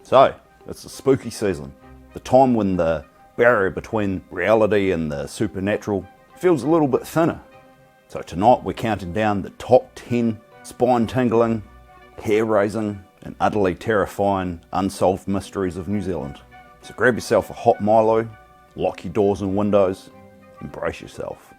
So, it's the spooky season, the time when the barrier between reality and the supernatural feels a little bit thinner. So tonight we're counting down the top 10 spine-tingling, hair-raising and utterly terrifying unsolved mysteries of New Zealand. So grab yourself a hot Milo, lock your doors and windows, and brace yourself.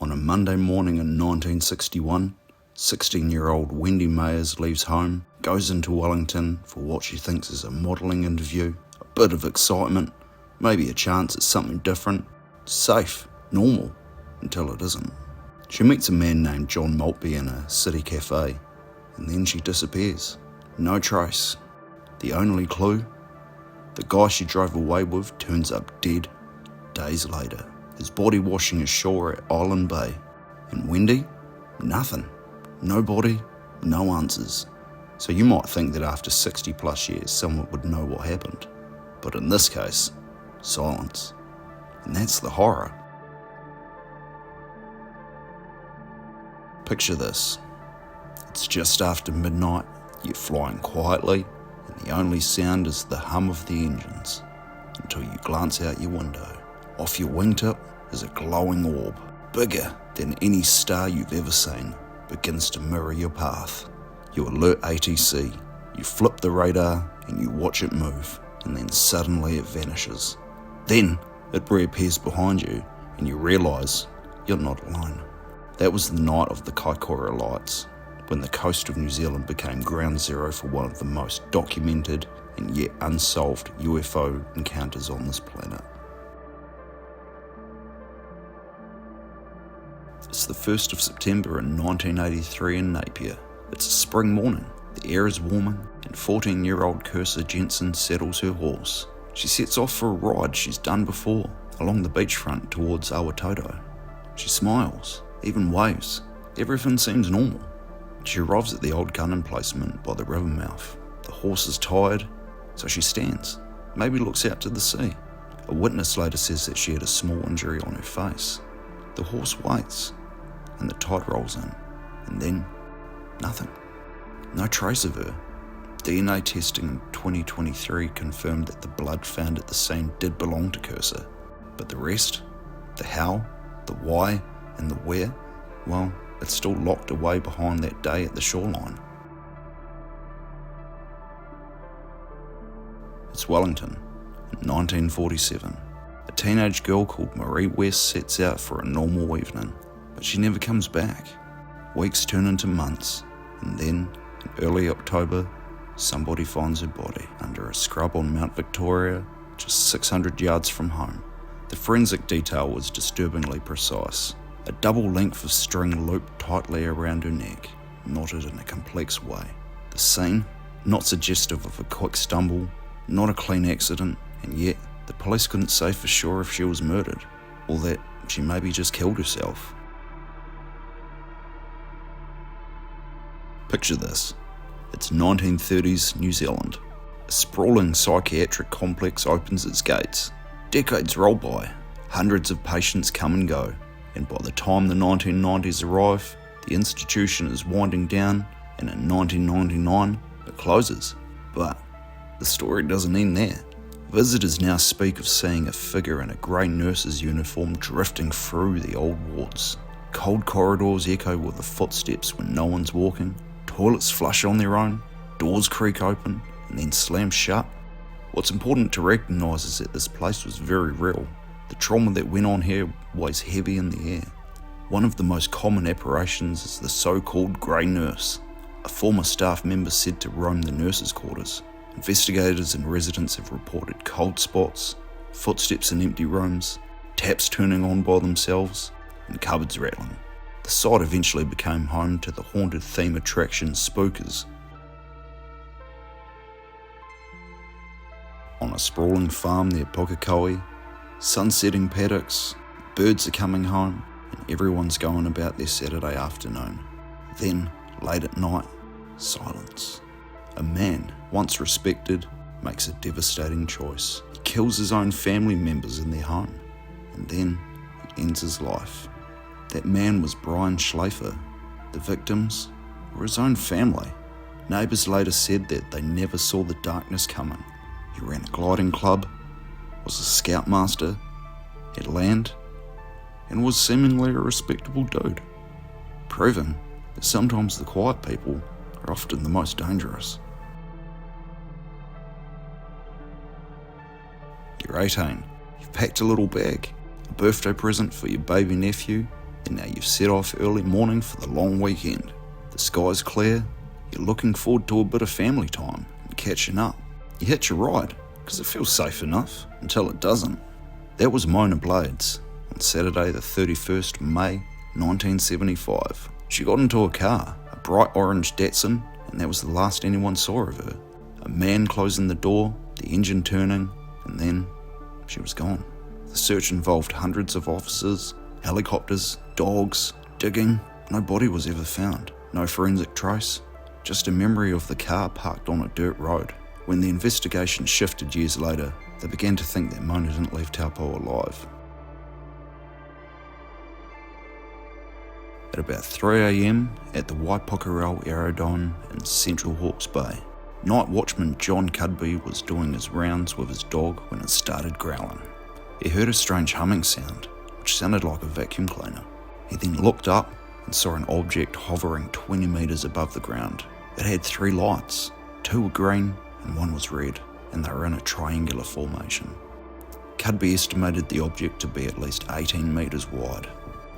On a Monday morning in 1961, 16-year-old Wendy Mayers leaves home, goes into Wellington for what she thinks is a modelling interview, a bit of excitement, maybe a chance at something different, safe, normal, until it isn't. She meets a man named John Maltby in a city cafe, and then she disappears. No trace. The only clue? The guy she drove away with turns up dead days later, his body washing ashore at Island Bay. And Wendy? Nothing. No body, no answers. So you might think that after 60 plus years someone would know what happened. But in this case, silence. And that's the horror. Picture this. It's just after midnight, you're flying quietly, and the only sound is the hum of the engines, until you glance out your window. Off your wingtip is a glowing orb, bigger than any star you've ever seen, begins to mirror your path. You alert ATC, you flip the radar and you watch it move, and then suddenly it vanishes. Then it reappears behind you and you realise you're not alone. That was the night of the Kaikoura lights, when the coast of New Zealand became ground zero for one of the most documented and yet unsolved UFO encounters on this planet. It's the 1st of September in 1983 in Napier. It's a spring morning, the air is warming, and 14-year-old Kirsa Jensen settles her horse. She sets off for a ride she's done before, along the beachfront towards Aotearoa. She smiles, even waves. Everything seems normal. She arrives at the old gun emplacement by the river mouth. The horse is tired, so she stands, maybe looks out to the sea. A witness later says that she had a small injury on her face. The horse waits, and the tide rolls in, and then nothing. No trace of her. DNA testing in 2023 confirmed that the blood found at the scene did belong to Kursa, but the rest, the how, the why, and the where, well, it's still locked away behind that day at the shoreline. It's Wellington, in 1947. A teenage girl called Marie West sets out for a normal evening, but she never comes back. Weeks turn into months, and then, in early October, somebody finds her body under a scrub on Mount Victoria, just 600 yards from home. The forensic detail was disturbingly precise. A double length of string looped tightly around her neck, knotted in a complex way. The scene, not suggestive of a quick stumble, not a clean accident, and yet the police couldn't say for sure if she was murdered, or that she maybe just killed herself. Picture this. It's 1930s New Zealand. A sprawling psychiatric complex opens its gates. Decades roll by, hundreds of patients come and go, and by the time the 1990s arrive, the institution is winding down, and in 1999, it closes. But the story doesn't end there. Visitors now speak of seeing a figure in a grey nurse's uniform drifting through the old wards. Cold corridors echo with the footsteps when no one's walking. Toilets flush on their own, doors creak open and then slam shut. What's important to recognise is that this place was very real. The trauma that went on here weighs heavy in the air. One of the most common apparitions is the so-called grey nurse. A former staff member said to roam the nurses' quarters. Investigators and residents have reported cold spots, footsteps in empty rooms, taps turning on by themselves, and cupboards rattling. The site eventually became home to the haunted theme attraction Spookers. On a sprawling farm near Pukekohe, sunsetting paddocks, birds are coming home, and everyone's going about their Saturday afternoon. Then, late at night, silence. A man, once respected, makes a devastating choice. He kills his own family members in their home, and then he ends his life. That man was Schlaepfer. The victims were his own family. Neighbours later said that they never saw the darkness coming. He ran a gliding club, was a scoutmaster, had land, and was seemingly a respectable dude, proving that sometimes the quiet people are often the most dangerous. You're 18, you've packed a little bag, a birthday present for your baby nephew, and now you've set off early morning for the long weekend. The sky's clear, you're looking forward to a bit of family time and catching up. You hitch a ride, because it feels safe enough, until it doesn't. That was Mona Blades, on Saturday the 31st May 1975. She got into a car, a bright orange Datsun, and that was the last anyone saw of her. A man closing the door, the engine turning, and then she was gone. The search involved hundreds of officers, helicopters, dogs, digging. No body was ever found, no forensic trace, just a memory of the car parked on a dirt road. When the investigation shifted years later, they began to think that Mona didn't leave Taupo alive. At about 3 a.m. at the Waipukurau Aerodrome in central Hawke's Bay, night watchman John Cudby was doing his rounds with his dog when it started growling. He heard a strange humming sound, which sounded like a vacuum cleaner. He then looked up and saw an object hovering 20 metres above the ground. It had 3 lights, 2 were green and 1 was red, and they were in a triangular formation. Cudby estimated the object to be at least 18 metres wide.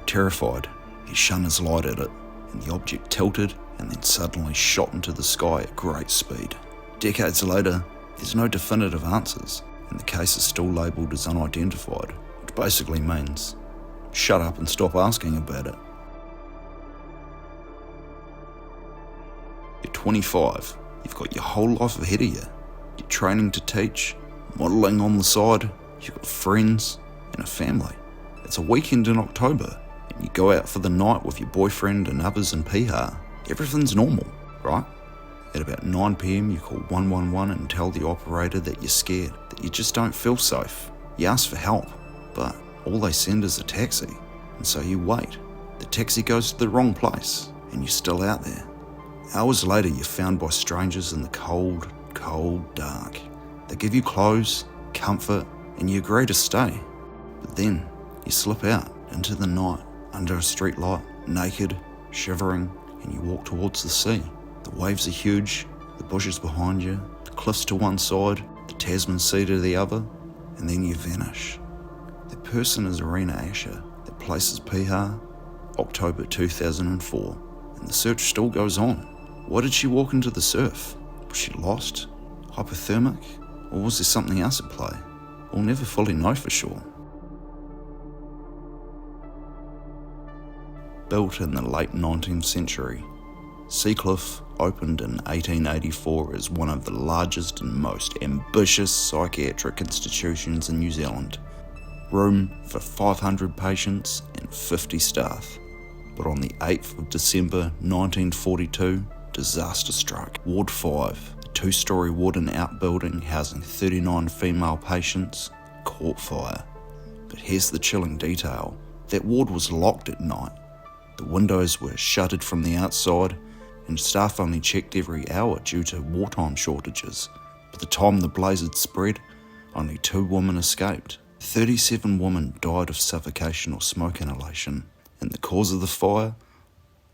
Terrified, he shone his light at it, and the object tilted and then suddenly shot into the sky at great speed. Decades later, there's no definitive answers, and the case is still labelled as unidentified, which basically means shut up and stop asking about it. You're 25, you've got your whole life ahead of you. You're training to teach, modelling on the side, you've got friends and a family. It's a weekend in October, and you go out for the night with your boyfriend and others in Piha. Everything's normal, right? At about 9 p.m, you call 111 and tell the operator that you're scared, that you just don't feel safe. You ask for help, but all they send is a taxi, and so you wait. The taxi goes to the wrong place, and you're still out there. Hours later, you're found by strangers in the cold, cold dark. They give you clothes, comfort, and you agree to stay. But then, you slip out into the night, under a street light, naked, shivering, and you walk towards the sea. The waves are huge, the bushes behind you, the cliffs to one side, the Tasman Sea to the other, and then you vanish. The person is Arena Asher, that places Piha, October 2004, and the search still goes on. Why did she walk into the surf? Was she lost? Hypothermic? Or was there something else at play? We'll never fully know for sure. Built in the late 19th century, Seacliff opened in 1884 as one of the largest and most ambitious psychiatric institutions in New Zealand. Room for 500 patients and 50 staff. But on the 8th of December 1942, disaster struck. Ward 5, a 2-storey wooden outbuilding housing 39 female patients, caught fire. But here's the chilling detail. That ward was locked at night. The windows were shuttered from the outside, and staff only checked every hour due to wartime shortages. By the time the blaze had spread, only 2 women escaped. 37 women died of suffocation or smoke inhalation, and the cause of the fire?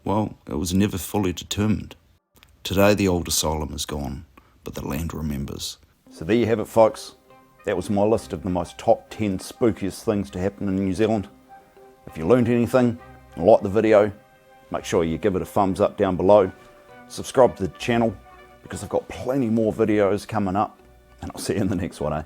Well, it was never fully determined. Today the old asylum is gone, but the land remembers. So there you have it, folks. That was my list of the most top 10 spookiest things to happen in New Zealand. If you learned anything and liked the video, make sure you give it a thumbs up down below. Subscribe to the channel because I've got plenty more videos coming up, and I'll see you in the next one,